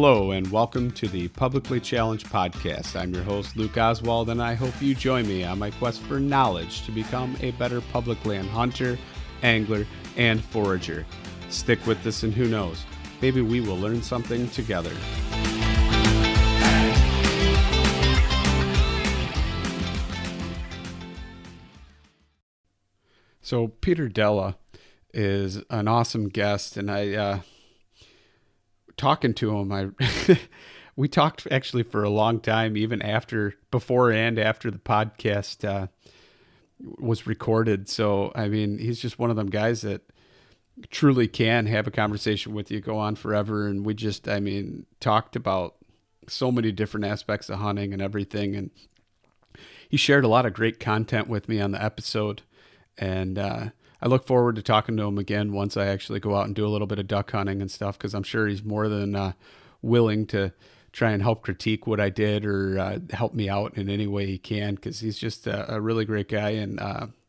Hello and welcome to the Publicly Challenged Podcast. I'm your host, Luke Oswald, and I hope you join me on my quest for knowledge to become a better public land hunter, angler, and forager. Stick with this and who knows, maybe we will learn something together. So Peter Della is an awesome guest, and talking to him, we talked actually for a long time, even before and after the podcast was recorded. So, I mean, he's just one of them guys that truly can have a conversation with you, go on forever. And we just, talked about so many different aspects of hunting and everything. And he shared a lot of great content with me on the episode. And I look forward to talking to him again once I actually go out and do a little bit of duck hunting and stuff, because I'm sure he's more than willing to try and help critique what I did or help me out in any way he can, because he's just a really great guy, and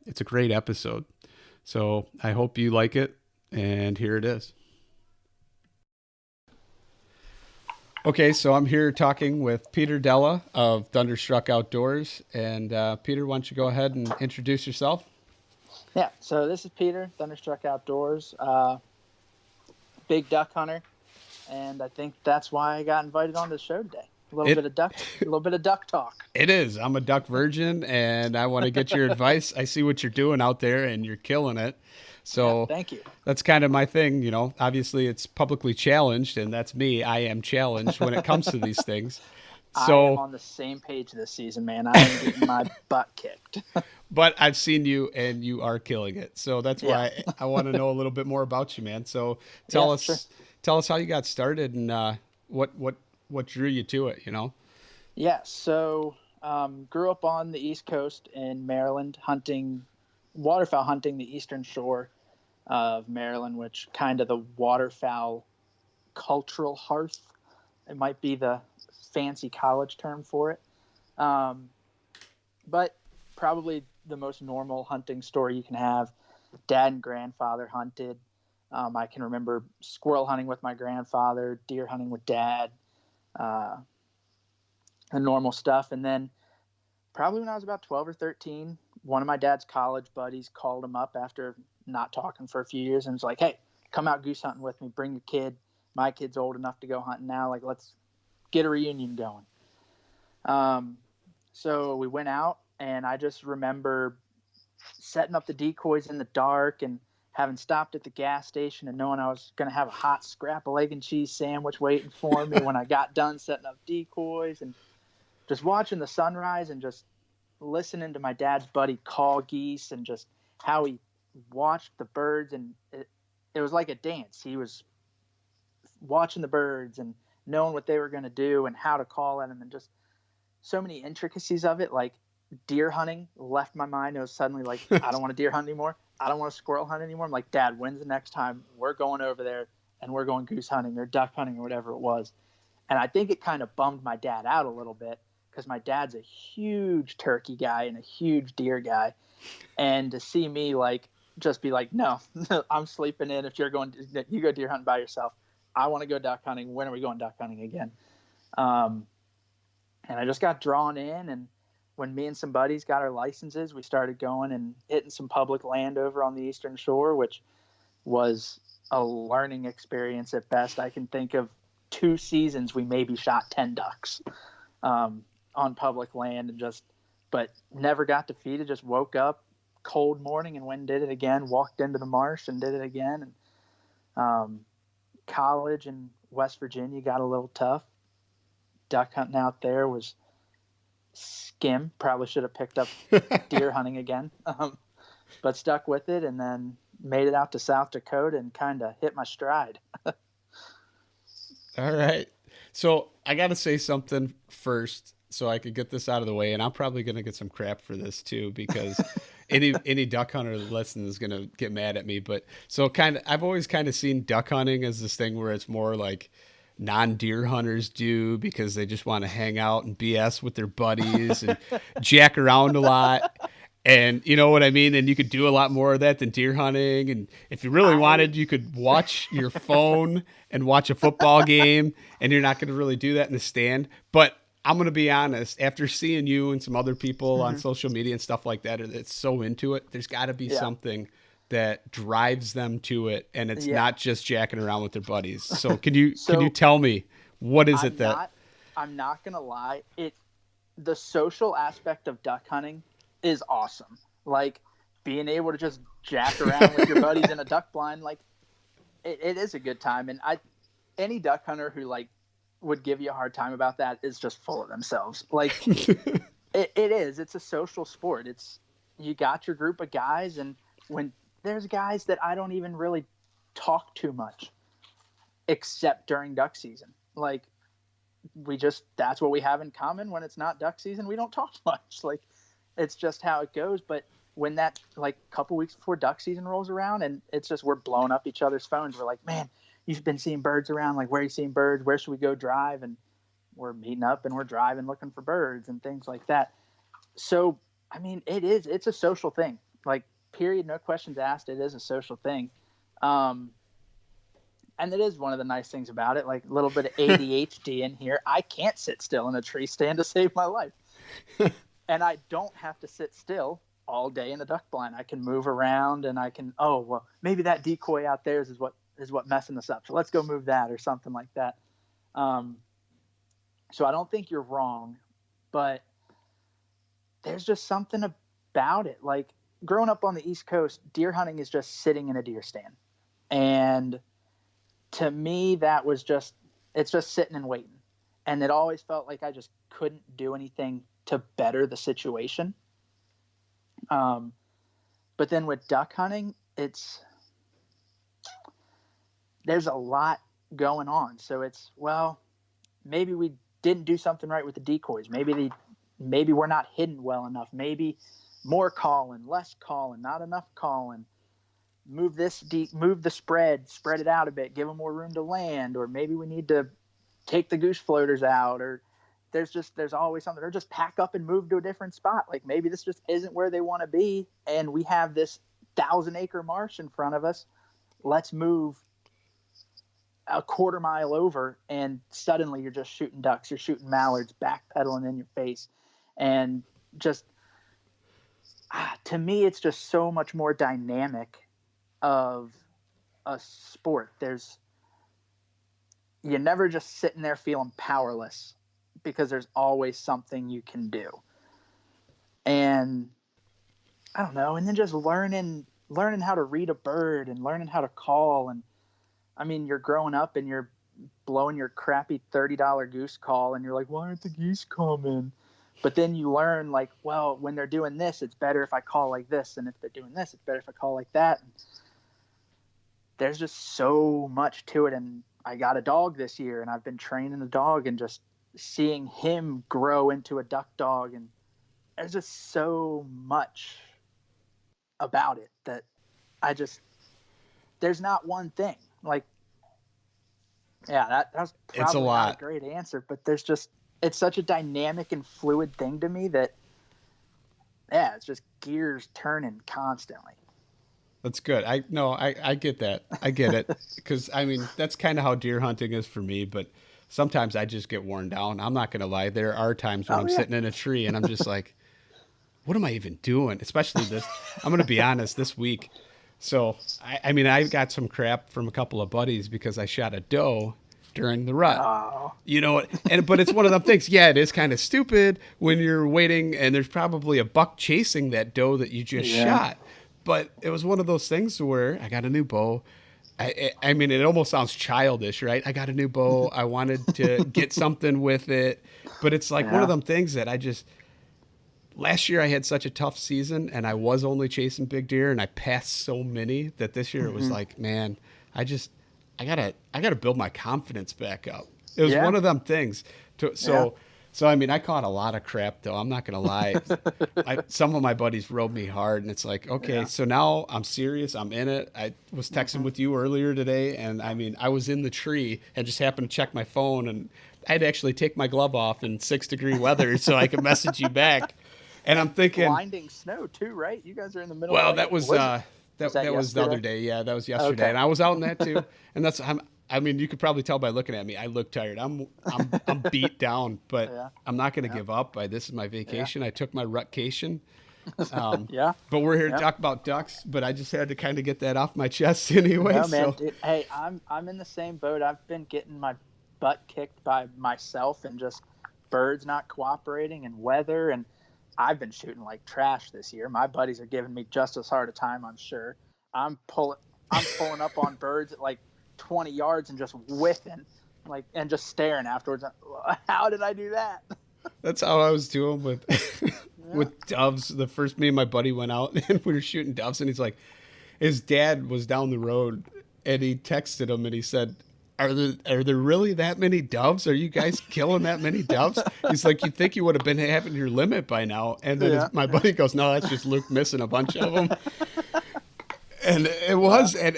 it's a great episode. So I hope you like it, and here it is. Okay, so I'm here talking with Peter Della of Thunderstruck Outdoors, and Peter, why don't you go ahead and introduce yourself? Yeah, so this is Peter, Thunderstruck Outdoors, big duck hunter, and I think that's why I got invited on the show today. A little bit of duck talk. It is. I'm a duck virgin, and I want to get your advice. I see what you're doing out there, and you're killing it. So yeah, thank you. That's kind of my thing, you know. Obviously, it's publicly challenged, and that's me. I am challenged when it comes to these things. So, I am on the same page this season, man. I am getting my butt kicked. But I've seen you, and you are killing it. So that's why I want to know a little bit more about you, man. So tell us how you got started and what drew you to it, you know? Yeah, so grew up on the East Coast in Maryland, waterfowl hunting the eastern shore of Maryland, which kind of the waterfowl cultural hearth. It might be the fancy college term for it. But probably the most normal hunting story you can have. Dad and grandfather hunted. I can remember squirrel hunting with my grandfather, deer hunting with dad, the normal stuff. And then probably when I was about 12 or 13, one of my dad's college buddies called him up after not talking for a few years and was like, "Hey, come out goose hunting with me. Bring your kid. My kid's old enough to go hunting now. Like, let's get a reunion going." So we went out, and I just remember setting up the decoys in the dark and having stopped at the gas station and knowing I was going to have a hot scrap of egg and cheese sandwich waiting for me when I got done setting up decoys, and just watching the sunrise and just listening to my dad's buddy call geese and just how he watched the birds. And it was like a dance. He was watching the birds and knowing what they were going to do and how to call at them, and just so many intricacies of it. Like deer hunting left my mind. It was suddenly like, I don't want to deer hunt anymore. I don't want to squirrel hunt anymore. I'm like, Dad, when's the next time we're going over there and we're going goose hunting or duck hunting or whatever it was? And I think it kind of bummed my dad out a little bit, because my dad's a huge turkey guy and a huge deer guy. And to see me just be like, no, I'm sleeping in. If you're going, you go deer hunting by yourself. I want to go duck hunting. When are we going duck hunting again? And I just got drawn in, and when me and some buddies got our licenses, we started going and hitting some public land over on the Eastern Shore, which was a learning experience at best. I can think of 2 seasons we maybe shot 10 ducks on public land, but never got to feed it. Just woke up cold morning and went and did it again, walked into the marsh and did it again. And college in West Virginia got a little tough. Duck hunting out there was skim. Probably should have picked up deer hunting again, but stuck with it, and then made it out to South Dakota and kind of hit my stride. All right. So I got to say something first so I could get this out of the way, and I'm probably going to get some crap for this too, because any duck hunter listening is going to get mad at me. But so I've always kind of seen duck hunting as this thing where it's more like non-deer hunters do, because they just want to hang out and BS with their buddies and jack around a lot. And you know what I mean? And you could do a lot more of that than deer hunting. And if you really I wanted, you could watch your phone and watch a football game, and you're not going to really do that in the stand. But I'm going to be honest, after seeing you and some other people on mhm. social media and stuff like that that's so into it, there's got to be Yeah. something that drives them to it, and it's Yeah. not just jacking around with their buddies. So can you So tell me what is it I'm that not I'm not gonna lie. The social aspect of duck hunting is awesome. Like being able to just jack around with your buddies in a duck blind, like it is a good time. And I any duck hunter who like would give you a hard time about that is just full of themselves. Like it is. It's a social sport. It's you got your group of guys, and when there's guys that I don't even really talk too much, except during duck season. Like we just that's what we have in common. When it's not duck season, we don't talk much. Like it's just how it goes. But when that like a couple weeks before duck season rolls around, and it's just we're blowing up each other's phones. We're like, man, you've been seeing birds around. Like, where are you seeing birds? Where should we go drive? And we're meeting up and we're driving looking for birds and things like that. So I mean, it's a social thing. Like period, no questions asked. It is a social thing. Um, and it is one of the nice things about it, like a little bit of ADHD in here. I can't sit still in a tree stand to save my life. And I don't have to sit still all day in a duck blind. I can move around and I can, oh, well, maybe that decoy out there is what messing us up. So let's go move that or something like that. Um, so I don't think you're wrong, but there's just something about it. Like growing up on the East Coast, deer hunting is just sitting in a deer stand. And to me, that was just, it's just sitting and waiting. And it always felt like I just couldn't do anything to better the situation. Um, but then with duck hunting, there's a lot going on. So it's, well, maybe we didn't do something right with the decoys. Maybe we're not hidden well enough. Maybe more calling, less calling, not enough calling. Move move the spread it out a bit, give them more room to land, or maybe we need to take the goose floaters out, or there's always something, or just pack up and move to a different spot. Like maybe this just isn't where they want to be, and we have this 1,000-acre marsh in front of us. Let's move a quarter mile over, and suddenly you're just shooting ducks, you're shooting mallards, backpedaling in your face, and just to me, it's just so much more dynamic of a sport. You're never just sitting there feeling powerless because there's always something you can do. And I don't know, and then just learning how to read a bird and learning how to call. And I mean, you're growing up and you're blowing your crappy $30 goose call and you're like, why aren't the geese coming? But then you learn like, well, when they're doing this, it's better if I call like this, and if they're doing this, it's better if I call like that. And there's just so much to it. And I got a dog this year, and I've been training the dog and just seeing him grow into a duck dog. And there's just so much about it that there's not one thing. Like, yeah, that was it's a probably not a lot. great answer, but it's such a dynamic and fluid thing to me that, yeah, it's just gears turning constantly. That's good. I get that. I get it. Because, I mean, that's kind of how deer hunting is for me. But sometimes I just get worn down. I'm not going to lie. There are times when Oh, I'm yeah. sitting in a tree and I'm just like, what am I even doing? Especially this. I'm going to be honest, this week. So, I mean, I got some crap from a couple of buddies because I shot a doe during the rut. Oh, You know, but it's one of them things. Yeah, it is kind of stupid when you're waiting and there's probably a buck chasing that doe that you just yeah. shot. But it was one of those things where I got a new bow. I mean, it almost sounds childish, right? I got a new bow. I wanted to get something with it, but it's like one of Yeah. them things that I just last year I had such a tough season and I was only chasing big deer and I passed so many that this year it was Mm-hmm. like, man, I just I gotta build my confidence back up. It was Yeah. one of them things. Yeah. So I mean, I caught a lot of crap though. I'm not gonna lie. Some of my buddies rode me hard, and it's like, okay, Yeah. so now I'm serious. I'm in it. I was texting Mm-hmm. with you earlier today, and I mean, I was in the tree and just happened to check my phone, and I had to actually take my glove off in 6-degree weather so I could message you back. And I'm thinking, blinding snow too, right? You guys are in the middle of well, like a that was blizzard. Was that that was the other yesterday? day. Yeah, that was yesterday, Okay. and I was out in that too. And I mean, you could probably tell by looking at me. I look tired. I'm beat down, but Yeah. I'm not going to Yeah. give up. This is my Yeah. vacation. I took my rutcation. Um, Yeah. but we're here to Yeah. talk about ducks. But I just had to kind of get that off my chest anyway. No, man. So Dude, hey, I'm in the same boat. I've been getting my butt kicked by myself and just birds not cooperating and weather, and I've been shooting like trash this year. My buddies are giving me just as hard a time, I'm sure. I'm pulling I'm pulling up on birds at like 20 yards and just whiffing, like, and just staring afterwards. How did I do that? that's how I was doing with Yeah. with doves. The first me and my buddy went out and we were shooting doves, and he's like, his dad was down the road, and he texted him and he said, are there really that many doves? Are you guys killing that many doves? He's like, you'd think you would have been having your limit by now. And then Yeah. my buddy goes, no, that's just Luke missing a bunch of them. And it was, and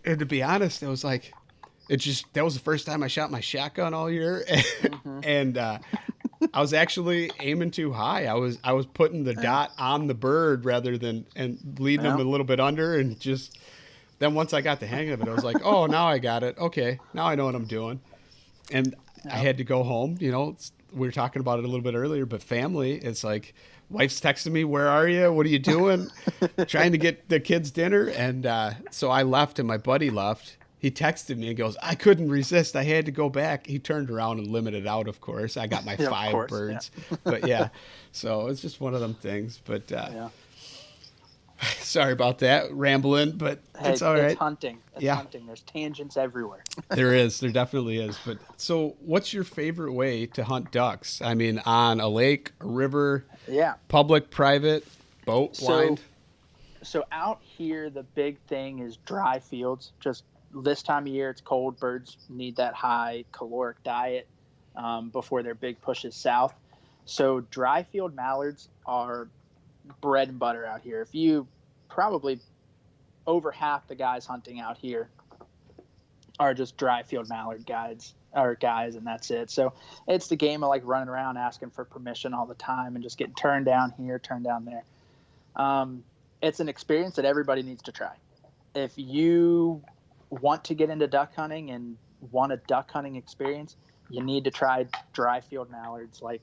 to be honest, it was like, it just, that was the first time I shot my shotgun all year. Mm-hmm. And I was actually aiming too high. I was putting the Yeah. dot on the bird rather than, and leading Yeah. them a little bit under, and just, then once I got the hang of it, I was like, oh, now I got it. Okay, now I know what I'm doing. And I Yeah. had to go home. We were talking about it a little bit earlier, but family, it's like, wife's texting me, where are you? What are you doing? Trying to get the kids dinner. And so I left, and my buddy left. He texted me and goes, I couldn't resist. I had to go back. He turned around and limited out, of course. I got my Yeah, of five course. birds. But yeah, so it's just one of them things. But Yeah. sorry about that, rambling, but Hey, it's all right. it's hunting. It's Yeah. hunting. There's tangents everywhere. There definitely is. But so, what's your favorite way to hunt ducks? I mean, on a lake, a river, Yeah. public, private, boat, So blind? so out here, the big thing is dry fields. Just this time of year, it's cold. Birds need that high caloric diet before their big pushes south. So dry field mallards are bread and butter out here. If you probably over half the guys hunting out here are just dry field mallard guys, and that's it. So it's the game of like running around asking for permission all the time and just getting turned down here, turned down there. It's an experience that everybody needs to try. If you want to get into duck hunting and want a duck hunting experience, you need to try dry field mallards. Like,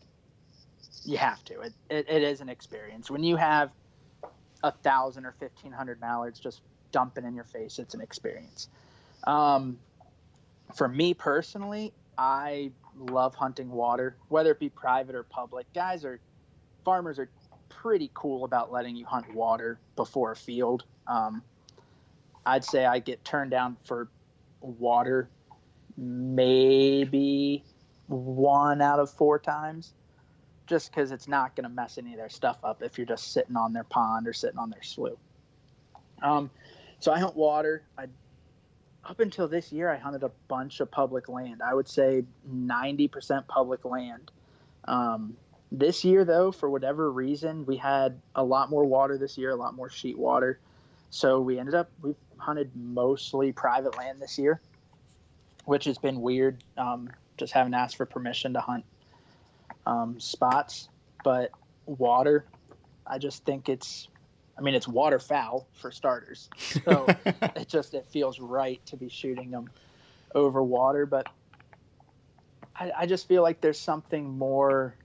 you have to. It is an experience. When you have 1,000 or 1,500 mallards just dumping in your face, it's an experience. For me personally, I love hunting water, whether it be private or public. Farmers are pretty cool about letting you hunt water before a field. I'd say I get turned down for water maybe 1 out of 4 times, just because it's not going to mess any of their stuff up if you're just sitting on their pond or sitting on their slough. So I hunt water. Up until this year, I hunted a bunch of public land. I would say 90% public land. This year, though, for whatever reason, we had a lot more water this year, a lot more sheet water. So we've hunted mostly private land this year, which has been weird. Just haven't asked for permission to hunt spots. But water, I just think it's waterfowl for starters. So it feels right to be shooting them over water. But I just feel like there's something more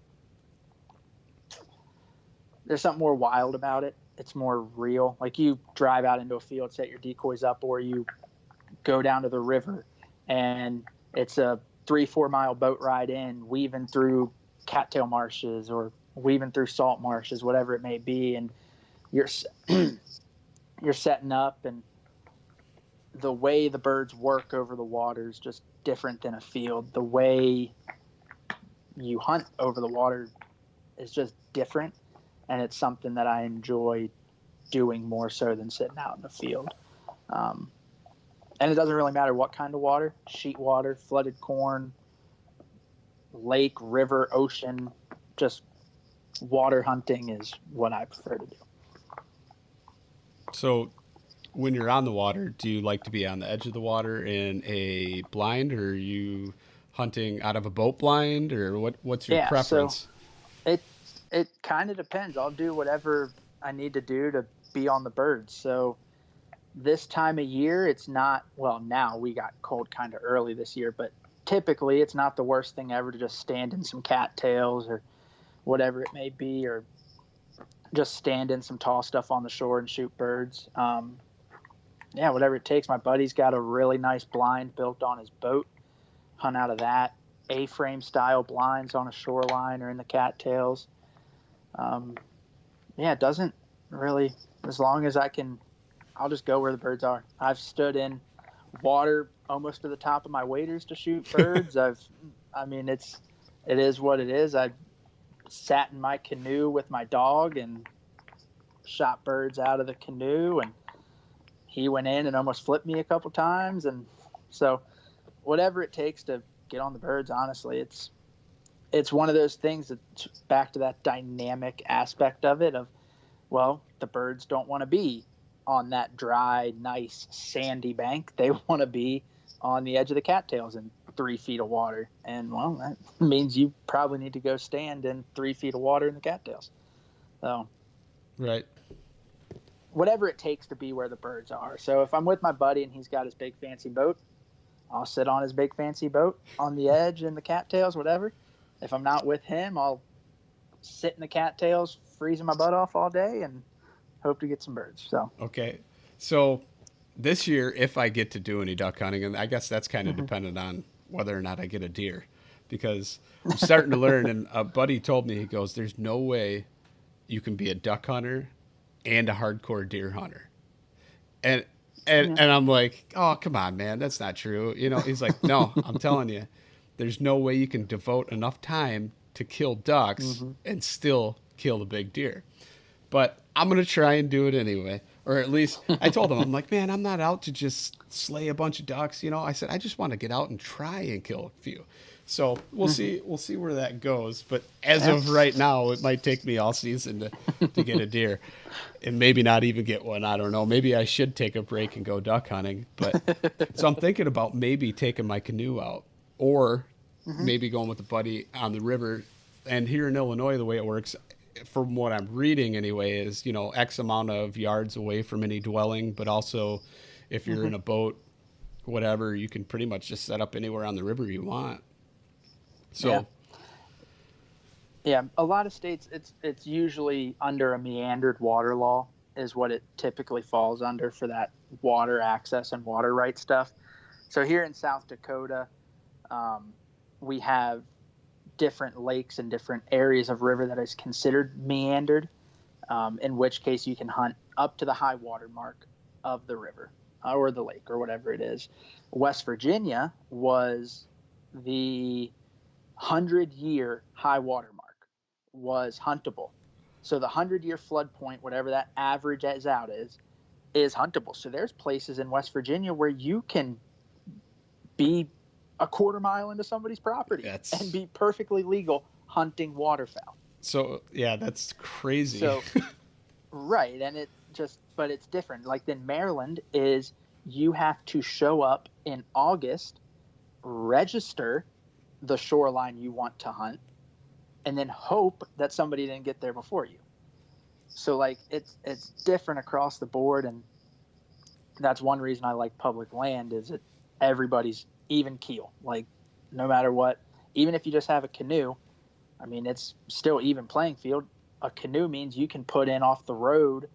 wild about it. It's more real. Like, you drive out into a field, set your decoys up, or you go down to the river and it's a 3-4 mile boat ride in, weaving through cattail marshes or weaving through salt marshes, whatever it may be. And you're setting up, and the way the birds work over the water is just different than a field. The way you hunt over the water is just different, and it's something that I enjoy doing more so than sitting out in the field. And it doesn't really matter what kind of water: sheet water, flooded corn, lake, river, ocean. Just water hunting is what I prefer to do. So, when you're on the water, do you like to be on the edge of the water in a blind, or are you hunting out of a boat blind, or what's your Yeah, preference? so it kind of depends. I'll do whatever I need to do to be on the birds. So this time of year, it's not, well, now we got cold kind of early this year, but typically it's not the worst thing ever to just stand in some cattails or whatever it may be, or just stand in some tall stuff on the shore and shoot birds. Yeah, whatever it takes. My buddy's got a really nice blind built on his boat. Hunt out of that. A-frame style blinds on a shoreline or in the cattails. Yeah, it doesn't really, as long as I can, I'll just go where the birds are. I've stood in water almost to the top of my waders to shoot birds. I mean, it is what it is. I sat in my canoe with my dog and shot birds out of the canoe, and he went in and almost flipped me a couple times. And so whatever it takes to get on the birds, honestly, it's one of those things that's back to that dynamic aspect of it of, well, the birds don't want to be on that dry, nice, sandy bank. They want to be on the edge of the cattails in 3 feet of water. And, well, that means you probably need to go stand in 3 feet of water in the cattails. So, Right. whatever it takes to be where the birds are. So, if I'm with my buddy and he's got his big fancy boat, I'll sit on his big fancy boat on the edge in the cattails, whatever. If I'm not with him, I'll sit in the cattails, freezing my butt off all day, and hope to get some birds. So Okay. So this year, if I get to do any duck hunting, and I guess that's kind of mm-hmm. dependent on whether or not I get a deer, because I'm starting to learn. And a buddy told me, he goes, "There's no way you can be a duck hunter and a hardcore deer hunter." And and I'm like, "Oh, come on, man, that's not true." He's like, "No, I'm telling you, there's no way you can devote enough time to kill ducks Mm-hmm. and still kill the big deer." But I'm going to try and do it anyway. Or at least I told him, I'm like, "Man, I'm not out to just slay a bunch of ducks." I said, "I just want to get out and try and kill a few." So we'll see. We'll see where that goes. But as of right now, it might take me all season to get a deer, and maybe not even get one. I don't know. Maybe I should take a break and go duck hunting. But so I'm thinking about maybe taking my canoe out, or maybe going with a buddy on the river. And here in Illinois, the way it works, from what I'm reading anyway, is X amount of yards away from any dwelling, but also if you're in a boat, whatever, you can pretty much just set up anywhere on the river you want. So yeah, a lot of states it's usually under a meandered water law is what it typically falls under for that water access and water right stuff. So here in South Dakota, we have different lakes and different areas of river that is considered meandered, in which case you can hunt up to the high water mark of the river or the lake or whatever it is. West Virginia was the 100-year high water mark was huntable. So the 100-year flood point, whatever that average out is huntable. So there's places in West Virginia where you can be a quarter mile into somebody's property and be perfectly legal hunting waterfowl. So yeah, that's crazy. So right, and but it's different. Like in Maryland is you have to show up in August, register the shoreline you want to hunt, and then hope that somebody didn't get there before you. So like it's different across the board, and that's one reason I like public land is that everybody's even keel. Like no matter what, even if you just have a canoe, I mean it's still even playing field. A canoe means you can put in off the road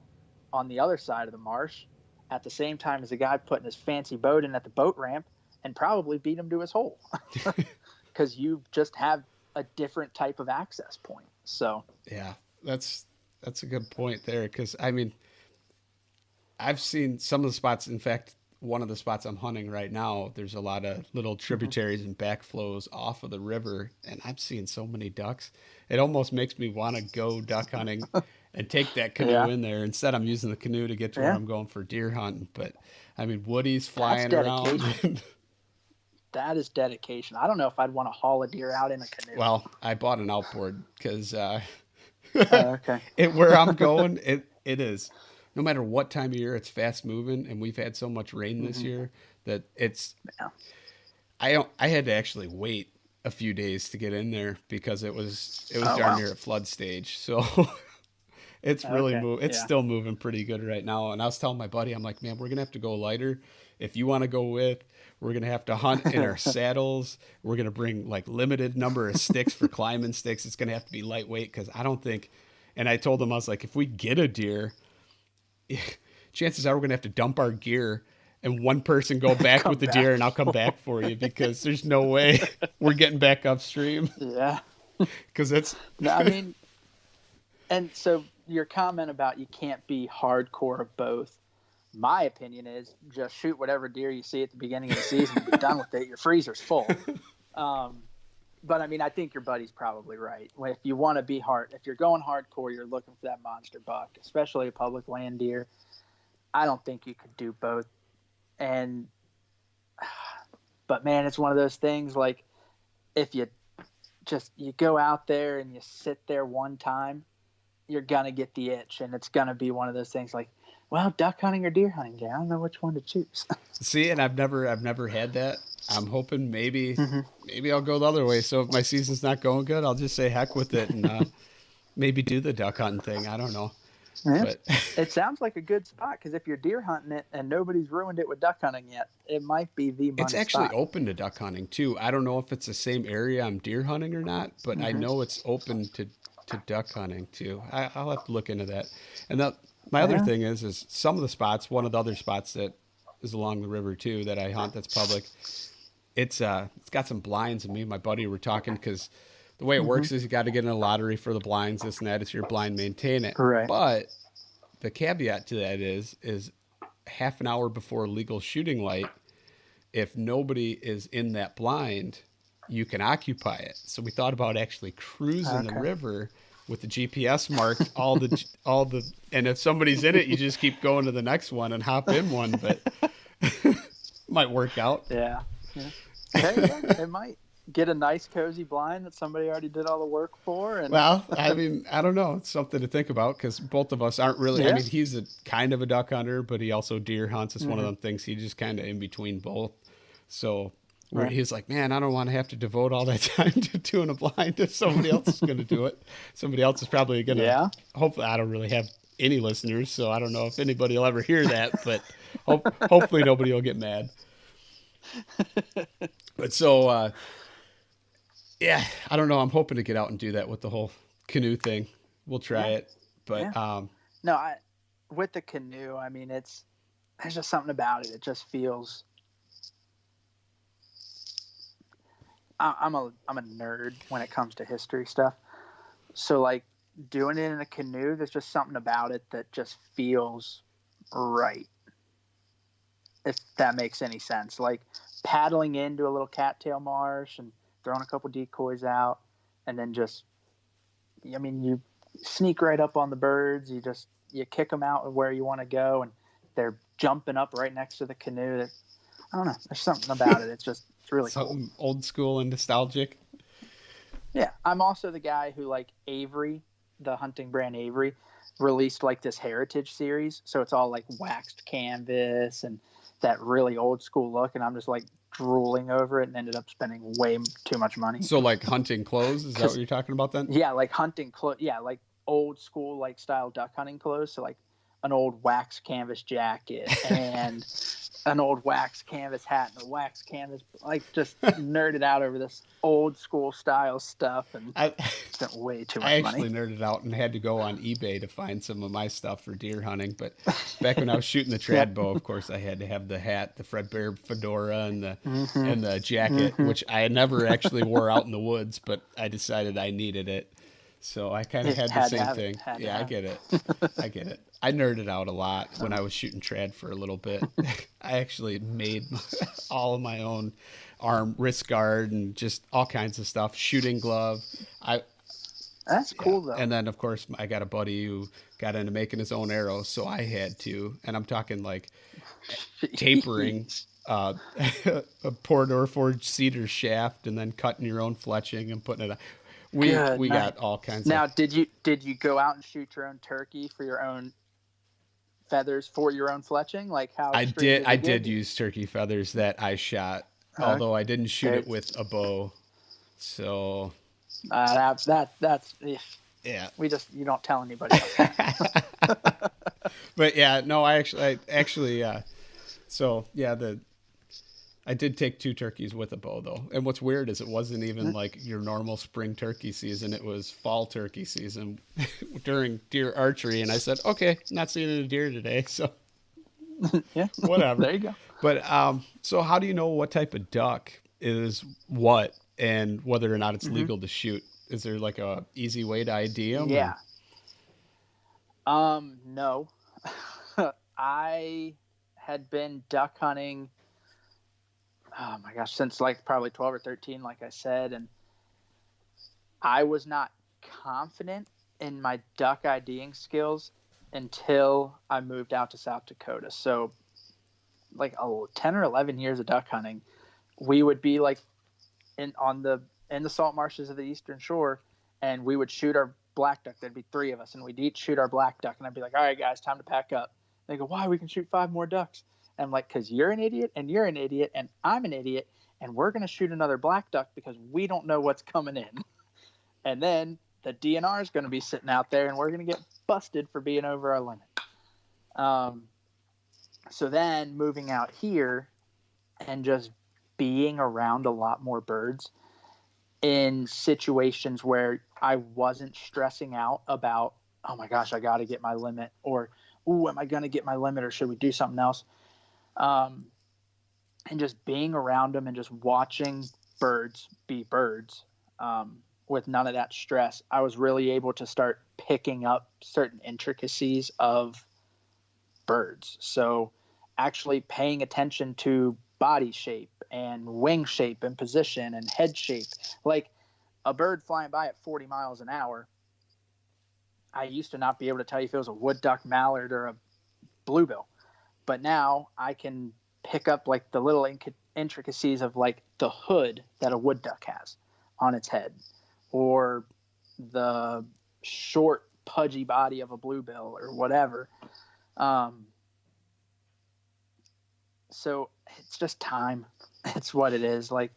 on the other side of the marsh at the same time as a guy putting his fancy boat in at the boat ramp and probably beat him to his hole because you just have a different type of access point. So yeah, that's a good point there, because I mean I've seen some of the spots. In fact, one of the spots I'm hunting right now, there's a lot of little tributaries and backflows off of the river, and I'm seeing so many ducks. It almost makes me want to go duck hunting and take that canoe in there. Instead, I'm using the canoe to get to where I'm going for deer hunting. But I mean, Woody's flying around. That is dedication. I don't know if I'd want to haul a deer out in a canoe. Well, I bought an outboard because okay. Where I'm going, it is. No matter what time of year, it's fast moving, and we've had so much rain this year that it's. Yeah. I had to actually wait a few days to get in there because it was Oh darn wow. near at flood stage. So it's really Okay. it's Yeah. still moving pretty good right now. And I was telling my buddy, I'm like, man, we're gonna have to go lighter. If you want to go with, we're gonna have to hunt in our saddles. We're gonna bring like limited number of sticks for climbing sticks. It's gonna have to be lightweight because I don't think. And I told him, I was like, if we get a deer, chances are we're gonna have to dump our gear and one person go back with Come the back. deer and I'll come back for you because there's no way we're getting back upstream Yeah. because it's No, I mean, and so your comment about you can't be hardcore of both. My opinion is just shoot whatever deer you see at the beginning of the season and be done with it. Your freezer's full. Um, but I mean, I think your buddy's probably right. If you want to be if you're going hardcore, you're looking for that monster buck, especially a public land deer. I don't think you could do both. And, but man, it's one of those things like if you go out there and you sit there one time, you're going to get the itch. And it's going to be one of those things like, well, duck hunting or deer hunting day. I don't know which one to choose. see, and I've never had that. I'm hoping Mm-hmm. maybe I'll go the other way. So if my season's not going good, I'll just say heck with it and maybe do the duck hunting thing. I don't know, Yeah. but It sounds like a good spot because if you're deer hunting it and nobody's ruined it with duck hunting yet, it might be the it's money actually spot. open to duck hunting too. I don't know if it's the same area I'm deer hunting or not, but I Mm-hmm. know it's open to duck hunting too. I'll have to look into that. And my other Yeah. thing is some of the spots. One of the other spots that is along the river too that I hunt that's public. It's got some blinds, and me and my buddy were talking because the way it Mm-hmm. works is you got to get in a lottery for the blinds, this and that. It's your blind, maintain it. Right. But the caveat to that is half an hour before legal shooting light, if nobody is in that blind, you can occupy it. So we thought about actually cruising the Okay. river with the GPS marked all the and if somebody's in it, you just keep going to the next one and hop in one, but might work out. Yeah. Yeah. Hey, yeah, it might get a nice cozy blind that somebody already did all the work for, and Well, I mean, I don't know. It's something to think about because both of us aren't really. I yeah. mean, he's a kind of a duck hunter, but he also deer hunts. It's one of Mm-hmm. them things. He just kind of in between both. So where Right. he's like, man, I don't want to have to devote all that time to doing a blind if somebody else is going to do it. Somebody else is probably going to. Yeah. Hopefully, I don't really have any listeners, so I don't know if anybody will ever hear that. But hopefully, nobody will get mad. But so yeah, I don't know. I'm hoping to get out and do that with the whole canoe thing. We'll try Yeah. it. But Yeah. No, I with the canoe. I mean, there's just something about it. It just feels. I'm a nerd when it comes to history stuff. So like doing it in a canoe, there's just something about it that just feels right. If that makes any sense. Like paddling into a little cattail marsh and throwing a couple decoys out, and then just, I mean, you sneak right up on the birds. You kick them out where you want to go, and they're jumping up right next to the canoe. I don't know. There's something about it. It's really cool. something old school and nostalgic. Yeah, I'm also the guy who like Avery, the hunting brand Avery, released like this heritage series. So it's all like waxed canvas and that really old school look, and I'm just like drooling over it and ended up spending way too much money. So like hunting clothes, is that what you're talking about then? Yeah, like hunting clothes. Yeah, like old school like style duck hunting clothes. So like an old wax canvas jacket and an old wax canvas hat and a wax canvas, like just nerded out over this old school style stuff and I spent way too I much actually money. nerded out and had to go on eBay to find some of my stuff for deer hunting. But back when I was shooting the Yeah. trad bow, of course, I had to have the hat, the Fred Bear fedora, Mm-hmm. and the jacket, Mm-hmm. which I never actually wore out in the woods, but I decided I needed it. So I kind of It had the had to same have it. thing. Had to Yeah, I have get it. I get it. I nerded out a lot when I was shooting trad for a little bit. I actually made all of my own wrist guard and just all kinds of stuff. Shooting glove. I That's Yeah. cool though. And then of course I got a buddy who got into making his own arrows, so I had to. And I'm talking like tapering uh, a Porter forged cedar shaft and then cutting your own fletching and putting it on. Good We night. got all kinds Now, of. did you go out and shoot your own turkey for your own feathers for your own fletching? Like how extreme I did you did get? use turkey feathers that I shot, Okay. although I didn't shoot it with a bow. So That's yeah. you don't tell anybody else that. But yeah, no, I actually so yeah, the I did take two turkeys with a bow though. And what's weird is it wasn't even like your normal spring turkey season. It was fall turkey season during deer archery. And I said, okay, not seeing any deer today. So Yeah, whatever. there you go. But so how do you know what type of duck is what and whether or not it's Hmm. legal to shoot? Is there like a easy way to ID them or? Yeah. No. I had been duck hunting, oh my gosh, since like probably 12 or 13, like I said, and I was not confident in my duck IDing skills until I moved out to South Dakota. So, like 10 or 11 years of duck hunting, we would be like in the salt marshes of the Eastern Shore, and we would shoot our black duck. There'd be three of us, and we'd each shoot our black duck. And I'd be like, "All right, guys, time to pack up." And they go, "Why? We can shoot five more ducks." And I'm like, "Cause you're an idiot, and you're an idiot, and I'm an idiot, and we're gonna shoot another black duck because we don't know what's coming in." And then the DNR is gonna be sitting out there, and we're gonna get busted for being over our limit. Um, so then moving out here and just being around a lot more birds in situations where I wasn't stressing out about, oh my gosh, I got to get my limit, or, ooh, am I going to get my limit, or should we do something else? Um, and just being around them and just watching birds be birds, with none of that stress, I was really able to start picking up certain intricacies of birds. So actually paying attention to body shape and wing shape and position and head shape. Like a bird flying by at 40 miles an hour, I used to not be able to tell you if it was a wood duck, mallard, or a bluebill. But now I can pick up like the little intricacies of like the hood that a wood duck has on its head, or the short, pudgy body of a bluebill, or whatever. Um, so it's just time. It's what it is. Like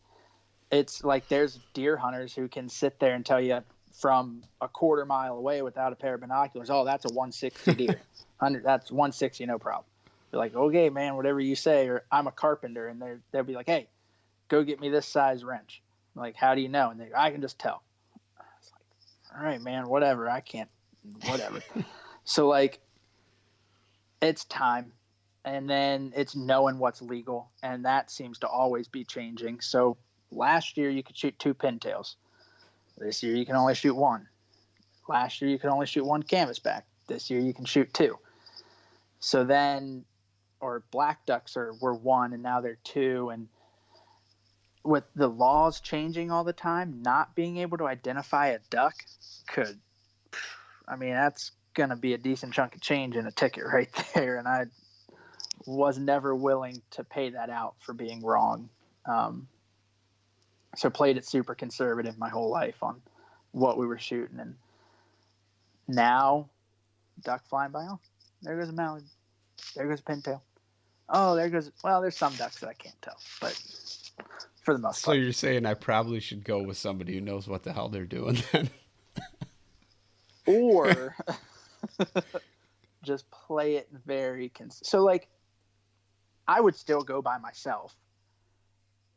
it's like there's deer hunters who can sit there and tell you from a quarter mile away without a pair of binoculars, oh, that's a 160 deer. 100, that's 160, no problem. You're like, okay, man, whatever you say. Or I'm a carpenter, and they'll be like, hey, go get me this size wrench. I'm like, how do you know? And I can just tell. It's like, all right, man, whatever. I can't, whatever. So like, it's time, and then it's knowing what's legal, and that seems to always be changing. So last year you could shoot two pintails. This year you can only shoot one. Last year you could only shoot one canvasback. This year you can shoot two. So then, or black ducks were one, and now they're two. And with the laws changing all the time, not being able to identify a duck could, I mean, that's going to be a decent chunk of change in a ticket right there. And I was never willing to pay that out for being wrong. Um, so played it super conservative my whole life on what we were shooting. And now, duck flying by, oh, there goes a mallard. There goes a pintail. Oh, there goes, well, there's some ducks that I can't tell, but for the most So part. you're saying I probably should go with somebody who knows what the hell they're doing then? Or just play it very so like I would still go by myself,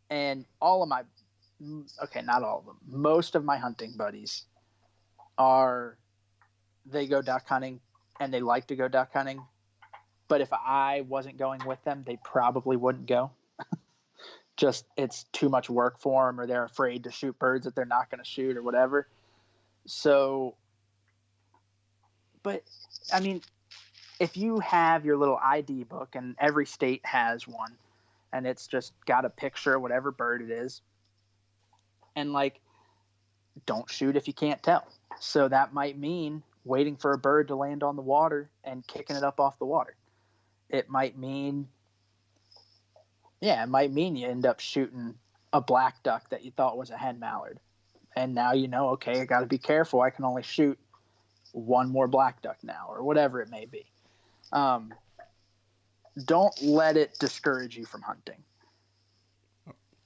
and all of my, okay, not all of them, most of my hunting buddies are, they go duck hunting and they like to go duck hunting, but if I wasn't going with them, they probably wouldn't go. Just it's too much work for them, or they're afraid to shoot birds that they're not going to shoot, or whatever. So, but I mean, if you have your little ID book, and every state has one, and it's just got a picture of whatever bird it is, and like, don't shoot if you can't tell. So that might mean waiting for a bird to land on the water and kicking it up off the water. It might mean, yeah, it might mean you end up shooting a black duck that you thought was a hen mallard. And now you know, okay, I got to be careful. I can only shoot one more black duck now, or whatever it may be. Um, don't let it discourage you from hunting.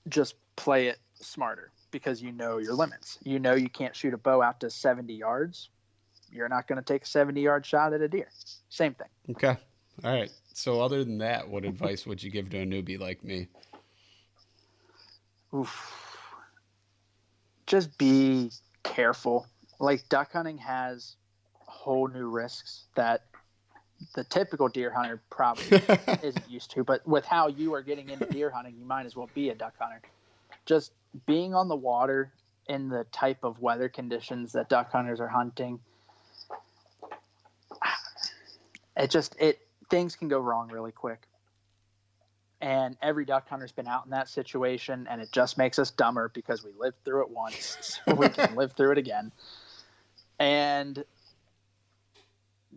Just play it smarter. because you know your limits. You know you can't shoot a bow out to 70 yards. You're not going to take a 70-yard shot at a deer. Same thing. Okay. All right. So other than that, what advice would you give to a newbie like me? Oof. Just be careful. Like, duck hunting has whole new risks that the typical deer hunter probably isn't used to. But with how you are getting into deer hunting, you might as well be a duck hunter. Just being on the water in the type of weather conditions that duck hunters are hunting, things can go wrong really quick. And every duck hunter's been out in that situation, and it just makes us dumber because we lived through it once, so we can live through it again. And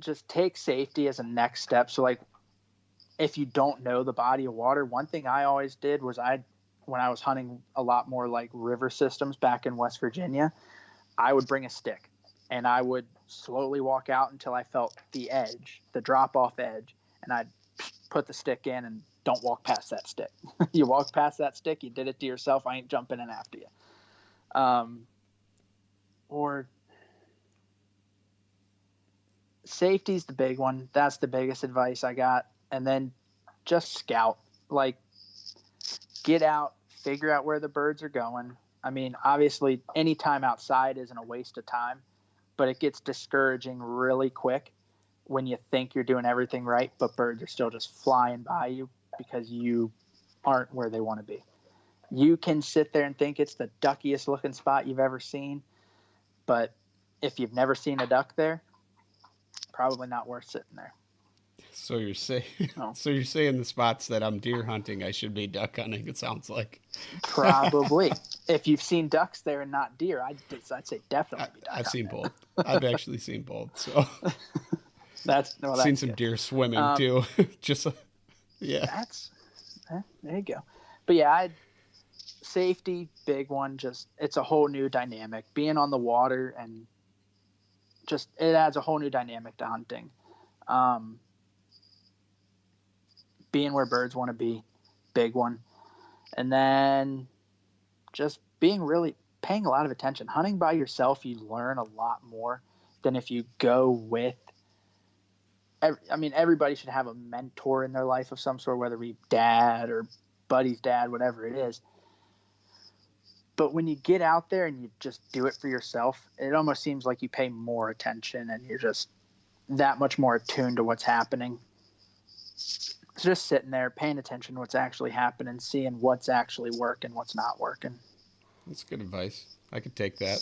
just take safety as a next step. So, like, if you don't know the body of water, one thing I always did was when I was hunting a lot more like river systems back in West Virginia, I would bring a stick and I would slowly walk out until I felt the edge, the drop off edge, and I'd put the stick in and don't walk past that stick. You walk past that stick, you did it to yourself. I ain't jumping in after you. Or safety's the big one. That's the biggest advice I got. And then just scout. Like, get out, figure out where the birds are going. I mean, obviously, any time outside isn't a waste of time, but it gets discouraging really quick when you think you're doing everything right, but birds are still just flying by you because you aren't where they want to be. You can sit there and think it's the duckiest looking spot you've ever seen, but if you've never seen a duck there, probably not worth sitting there. So you're saying, so you're saying the spots that I'm deer hunting, I should be duck hunting. It sounds like probably. If you've seen ducks there and not deer, I'd say definitely be duck hunting. I've seen both. I've actually seen both. So that's seen some good. Deer swimming too. Just yeah. There you go. But yeah, safety, big one. Just it's a whole new dynamic. Being on the water and just it adds a whole new dynamic to hunting. Being where birds want to be, big one. And then just paying a lot of attention. Hunting by yourself, you learn a lot more than if you go with. Everybody should have a mentor in their life of some sort, whether it be dad or buddy's dad, whatever it is. But when you get out there and you just do it for yourself, it almost seems like you pay more attention and you're just that much more attuned to what's happening. So just sitting there, paying attention to what's actually happening, seeing what's actually working, what's not working. That's good advice. I could take that.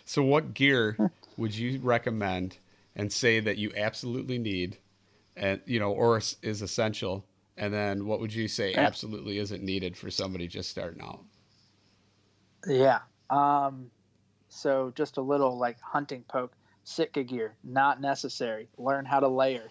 So what gear would you recommend and say that you absolutely need and, or is essential? And then what would you say absolutely isn't needed for somebody just starting out? Yeah. So just a little like hunting poke. Sitka gear, not necessary. Learn how to layer.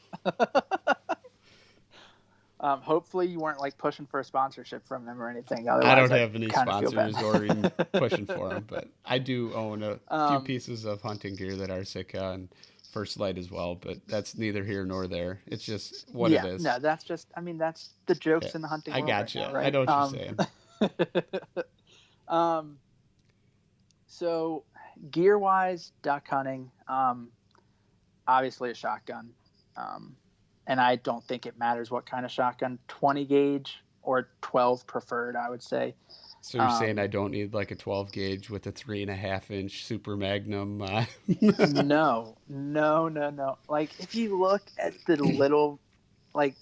Hopefully you weren't like pushing for a sponsorship from them or anything. Otherwise, I don't have any sponsors or even pushing for them, but I do own a few pieces of hunting gear that are Sitka and First Light as well, but that's neither here nor there. It's just what it is. No, that's just, that's the jokes in the hunting world. I got you. Right now, right? I know what you're saying. So gear-wise, duck hunting, obviously a shotgun. And I don't think it matters what kind of shotgun, 20 gauge or 12 preferred, I would say. So you're saying I don't need like a 12 gauge with a 3.5-inch Super Magnum? No. Like if you look at the little, like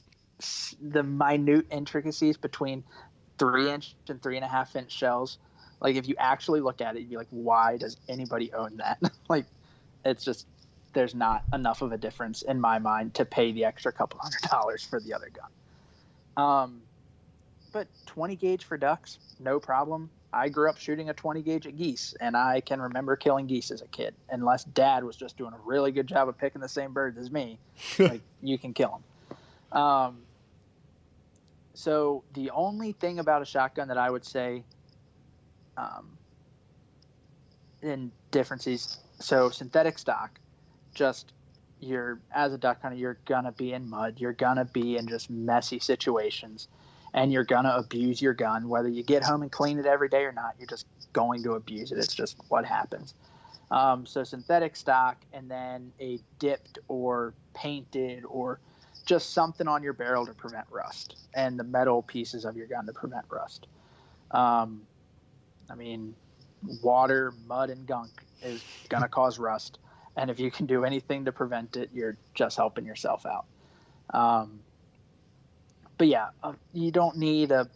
the minute intricacies between 3-inch and 3.5-inch shells, like if you actually look at it, you'd be like, why does anybody own that? Like, it's just, there's not enough of a difference in my mind to pay the extra couple $100 for the other gun. But 20 gauge for ducks, no problem. I grew up shooting a 20 gauge at geese, and I can remember killing geese as a kid. Unless dad was just doing a really good job of picking the same birds as me, like you can kill them. So the only thing about a shotgun that I would say in differences, so synthetic stock, just as a duck hunter, you're gonna be in mud, you're gonna be in just messy situations, and you're going to abuse your gun. Whether you get home and clean it every day or not, you're just going to abuse it. It's just what happens. So synthetic stock, and then a dipped or painted or just something on your barrel to prevent rust, and the metal pieces of your gun to prevent rust. I mean, water, mud, and gunk is going to cause rust. And if you can do anything to prevent it, you're just helping yourself out. But yeah, you don't need a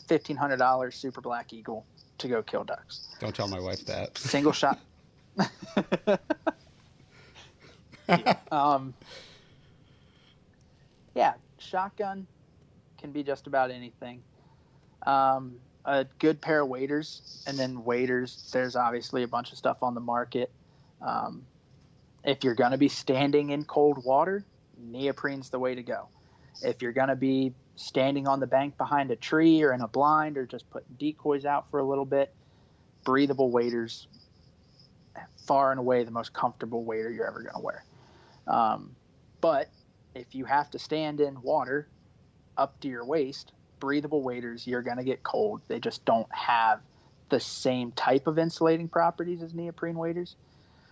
$1,500 Super Black Eagle to go kill ducks. Don't tell my wife that. Single shot. Yeah, shotgun can be just about anything. A good pair of waders, and then waders, there's obviously a bunch of stuff on the market. If you're going to be standing in cold water, neoprene's the way to go. If you're going to be standing on the bank behind a tree or in a blind or just putting decoys out for a little bit, breathable waders, far and away the most comfortable wader you're ever going to wear. But if you have to stand in water up to your waist, breathable waders, you're going to get cold. They just don't have the same type of insulating properties as neoprene waders.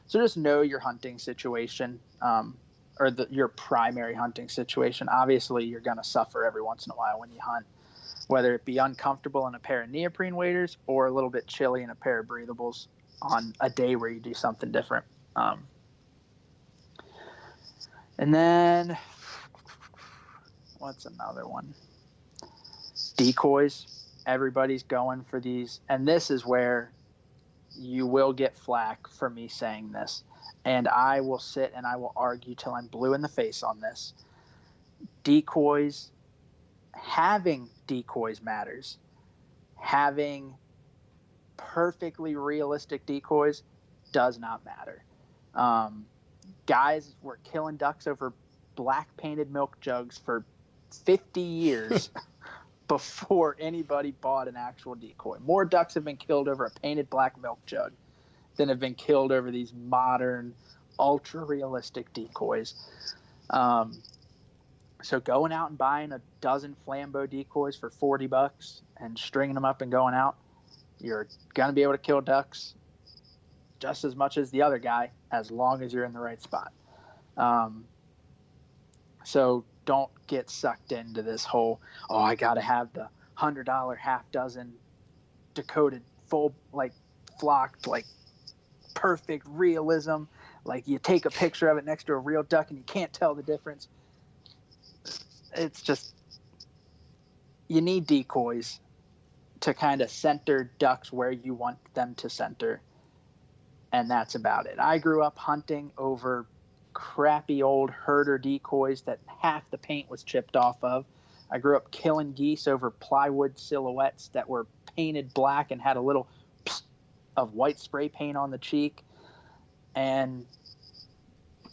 So just know your hunting situation, or your primary hunting situation. Obviously, you're going to suffer every once in a while when you hunt, whether it be uncomfortable in a pair of neoprene waders or a little bit chilly in a pair of breathables on a day where you do something different. And then what's another one? Decoys. Everybody's going for these. And this is where you will get flack for me saying this. And I will sit and I will argue till I'm blue in the face on this. Decoys, having decoys matters. Having perfectly realistic decoys does not matter. Guys were killing ducks over black painted milk jugs for 50 years before anybody bought an actual decoy. More ducks have been killed over a painted black milk jug than have been killed over these modern, ultra realistic decoys. So going out and buying a dozen Flambeau decoys for $40 and stringing them up and going out, you're going to be able to kill ducks just as much as the other guy, as long as you're in the right spot. So don't get sucked into this whole, I got to have the $100 half dozen decoded full, like flocked, like perfect realism. Like you take a picture of it next to a real duck and you can't tell the difference. It's just, you need decoys to kind of center ducks where you want them to center. And that's about it. I grew up hunting over crappy old herder decoys that half the paint was chipped off of. I grew up killing geese over plywood silhouettes that were painted black and had a little of white spray paint on the cheek. And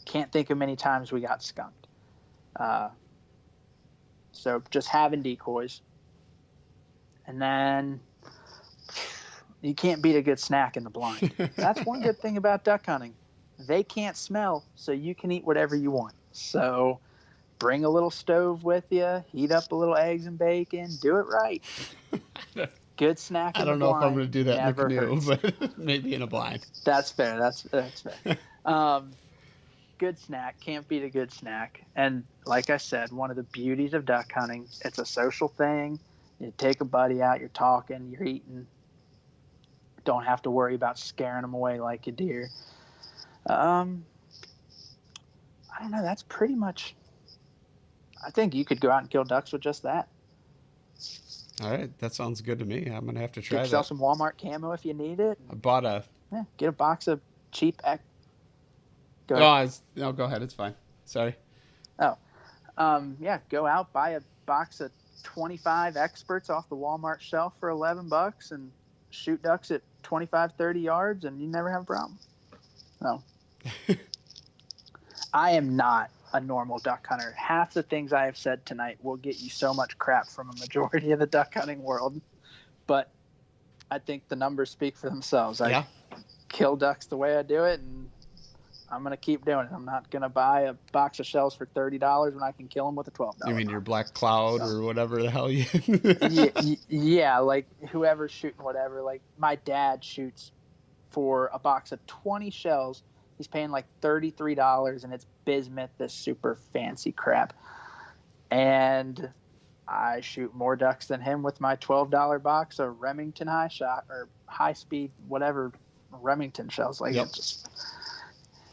can't think of many times we got skunked. So just having decoys. And then you can't beat a good snack in the blind. That's one good thing about duck hunting. They can't smell, so you can eat whatever you want. So bring a little stove with you, heat up a little eggs and bacon, do it right. Good snack in the blind. I don't know if I'm going to do that in the canoe, hurts. but maybe in a blind. That's fair. That's fair. Good snack. Can't beat a good snack. And like I said, one of the beauties of duck hunting, it's a social thing. You take a buddy out, you're talking, you're eating. Don't have to worry about scaring them away like a deer. I don't know. That's pretty much. I think you could go out and kill ducks with just that. All right, that sounds good to me. I'm gonna have to try Get that. yourself some Walmart camo if you need it. I bought a. Yeah, get a box of cheap. Go ahead. It's fine. Sorry. Yeah, go out, buy a box of 25 experts off the Walmart shelf for $11 and shoot ducks at 25, 30 yards, and you never have a problem. No. I am not a normal duck hunter. Half the things I have said tonight will get you so much crap from a majority of the duck hunting world, but I think the numbers speak for themselves. I kill ducks the way I do it, and I'm gonna keep doing it. I'm not gonna buy a box of shells for $30 when I can kill them with a You $12 mean your box. black cloud So or whatever the hell you? yeah, yeah, like whoever's shooting whatever. Like my dad shoots for a box of 20 shells. He's paying like $33, and it's bismuth, this super fancy crap. And I shoot more ducks than him with my $12 box of Remington high shot or high speed whatever Remington shells. Like Yep. it just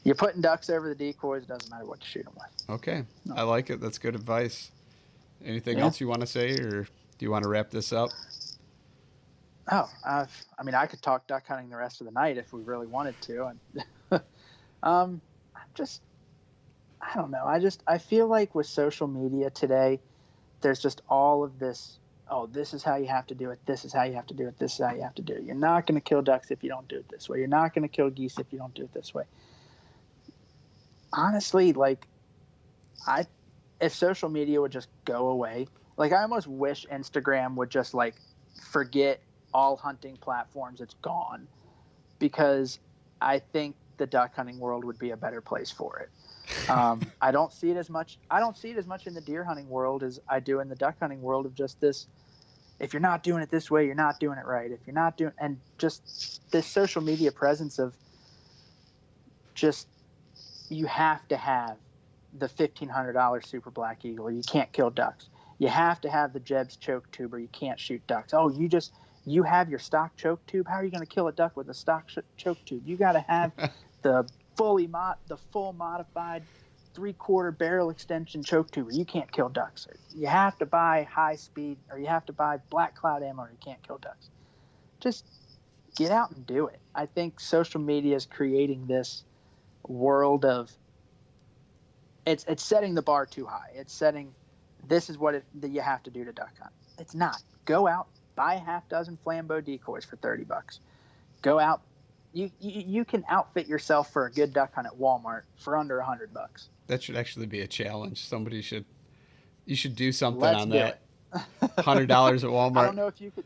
you're putting ducks over the decoys. It doesn't matter what you shoot them with. Okay. No. I like it. That's good advice. Anything Yeah. else you want to say, or do you want to wrap this up? Oh, I mean, I could talk duck hunting the rest of the night if we really wanted to. And I'm just, I don't know. I feel like with social media today, there's just all of this. Oh, this is how you have to do it. This is how you have to do it. This is how you have to do it. You're not going to kill ducks if you don't do it this way. You're not going to kill geese if you don't do it this way. Honestly, like, I, if social media would just go away, like, I almost wish Instagram would just, like, forget all hunting platforms. It's gone, because I think the duck hunting world would be a better place for it. I don't see it as much. I don't see it as much in the deer hunting world as I do in the duck hunting world of just this. If you're not doing it this way, you're not doing it right. If you're not doing, and just this social media presence of just, you have to have the $1,500 super black eagle, or you can't kill ducks. You have to have the Jeb's choke tube, or you can't shoot ducks. Oh, you have your stock choke tube. How are you going to kill a duck with a stock choke tube? You got to have the full modified 3/4 barrel extension choke tube, or you can't kill ducks. Or you have to buy high speed, or you have to buy black cloud ammo, or you can't kill ducks. Just get out and do it. I think social media is creating this world of, it's setting the bar too high. It's setting, this is what that you have to do to duck hunt. It's not. Go out, buy a half dozen flambeau decoys for $30. Go out. You can outfit yourself for a good duck hunt at Walmart for under $100. That should actually be a challenge. You should do something Let's on do that. it. $100 at I Walmart. don't know if you could.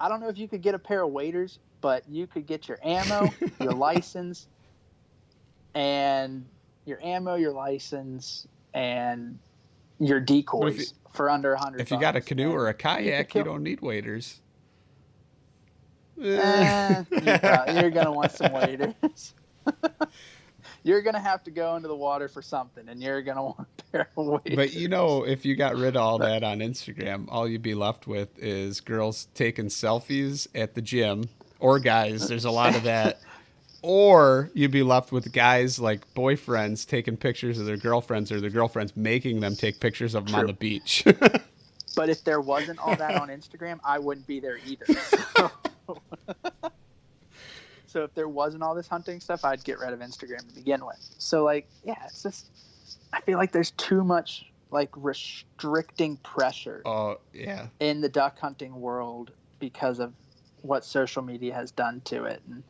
I don't know if you could get a pair of waders, but you could get your ammo, your license, and your license, and your decoys for under $100. If you got a canoe or a kayak, you don't need waders. Eh. You're gonna want some waders. You're gonna have to go into the water for something, and you're gonna want a pair of waders. But if you got rid of all that on Instagram, all you'd be left with is girls taking selfies at the gym, or guys. There's a lot of that. Or you'd be left with guys like boyfriends taking pictures of their girlfriends, or their girlfriends making them take pictures of them on the beach. But if there wasn't all that on Instagram, I wouldn't be there either. So if there wasn't all this hunting stuff, I'd get rid of Instagram to begin with. So, like, yeah, it's just, I feel like there's too much, like, restricting pressure in the duck hunting world because of what social media has done to it. And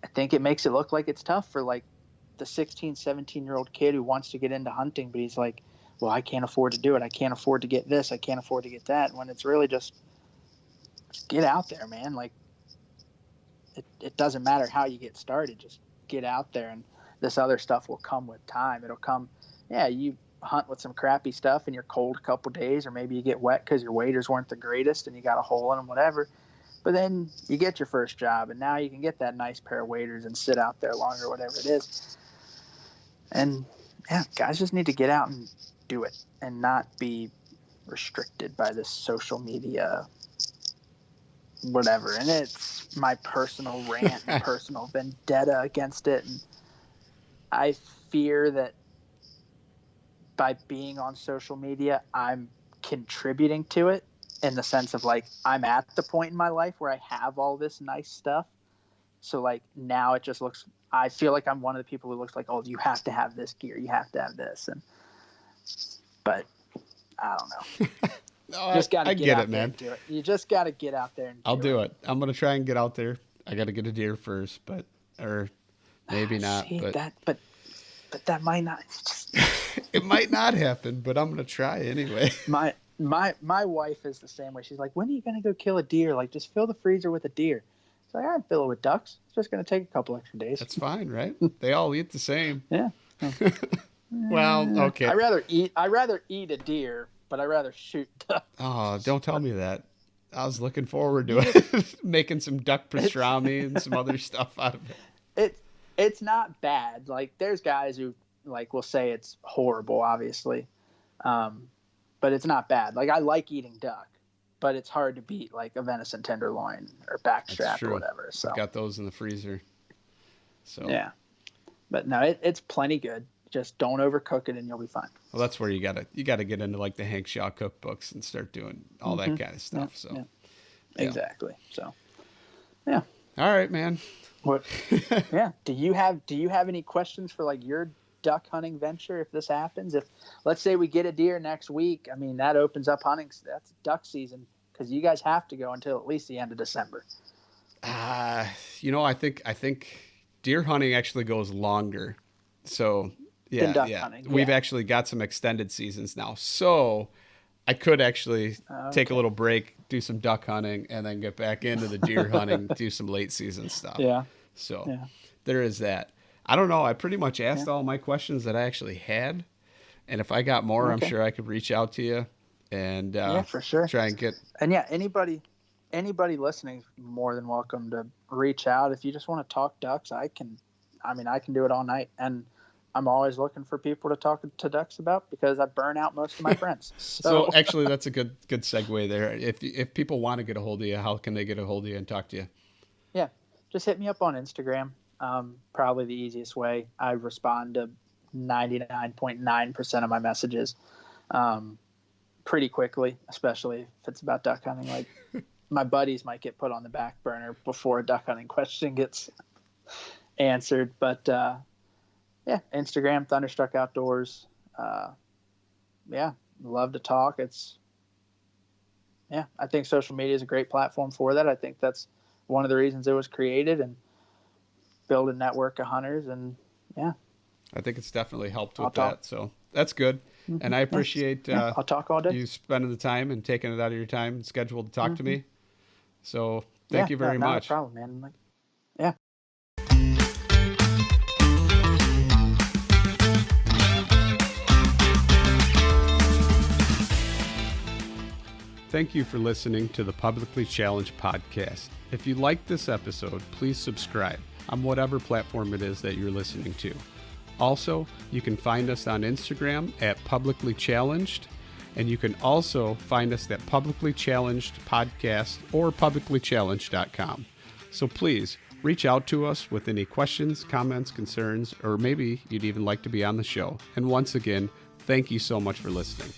I think it makes it look like it's tough for, like, the 16, 17-year-old kid who wants to get into hunting, but he's like, well, I can't afford to do it. I can't afford to get this. I can't afford to get that. When it's really just get out there, man. Like, it doesn't matter how you get started. Just get out there, and this other stuff will come with time. It'll come. Yeah, you hunt with some crappy stuff and you're cold a couple days, or maybe you get wet because your waders weren't the greatest and you got a hole in them, whatever. But then you get your first job, and now you can get that nice pair of waders and sit out there longer, whatever it is. And yeah, guys just need to get out and do it and not be restricted by this social media whatever. And it's my personal rant and personal vendetta against it. And I fear that by being on social media, I'm contributing to it, in the sense of, like, I'm at the point in my life where I have all this nice stuff. So, like, now it just looks, I feel like I'm one of the people who looks like, oh, you have to have this gear. You have to have this. But I don't know. No, just gotta get out there, man. And do it. You just got to get out there and I'll do it. I'm going to try and get out there. I got to get a deer first, or maybe not. But that might not. It might not happen, but I'm going to try anyway. My wife is the same way. She's like, when are you going to go kill a deer? Like, just fill the freezer with a deer. It's like, I'd fill it with ducks. It's just going to take a couple extra days. That's fine, right? They all eat the same. Yeah. Well, okay. I'd rather eat a deer, but I'd rather shoot ducks. Oh, don't tell me that. I was looking forward to it. Making some duck pastrami and some other stuff out of it. It's not bad. Like, there's guys who like will say it's horrible, obviously. But it's not bad. Like, I like eating duck, but it's hard to beat like a venison tenderloin or backstrap or whatever. So I've got those in the freezer. So yeah, but no, it's plenty good. Just don't overcook it and you'll be fine. Well, that's where you gotta get into like the Hank Shaw cookbooks and start doing all that kind of stuff. Yeah, so yeah. Exactly. So yeah. All right, man. What? Yeah. Do you have any questions for like your duck hunting venture if this happens? If let's say we get a deer next week, I mean that opens up hunting. That's duck season because you guys have to go until at least the end of December. I think deer hunting actually goes longer. So yeah, duck hunting. We've actually got some extended seasons now, so I could actually take a little break, do some duck hunting, and then get back into the deer hunting, do some late season stuff. Yeah. So there is that. I don't know. I pretty much asked all my questions that I actually had. And if I got more, I'm sure I could reach out to you and for sure. try and get. And yeah, anybody listening is more than welcome to reach out. If you just want to talk ducks, I can do it all night. And I'm always looking for people to talk to ducks about because I burn out most of my friends. So actually, that's a good segue there. If people want to get a hold of you, how can they get a hold of you and talk to you? Yeah, just hit me up on Instagram. Probably the easiest way. I respond to 99.9% of my messages pretty quickly, especially if it's about duck hunting. Like my buddies might get put on the back burner before a duck hunting question gets answered. But yeah, Instagram, Thunderstruck Outdoors. Yeah, love to talk. I think social media is a great platform for that. I think that's one of the reasons it was created, and build a network of hunters. And yeah, I think it's definitely helped with that. So that's good. And I appreciate I'll talk all day. You spending the time and taking it out of your time and schedule to talk to me. So thank you very much. No problem, man. Yeah. Thank you for listening to the Publicly Challenged podcast. If you liked this episode, please subscribe on whatever platform it is that you're listening to. Also, you can find us on Instagram at Publicly Challenged, and you can also find us at Publicly Challenged Podcast or publiclychallenged.com. So please reach out to us with any questions, comments, concerns, or maybe you'd even like to be on the show. And once again, thank you so much for listening.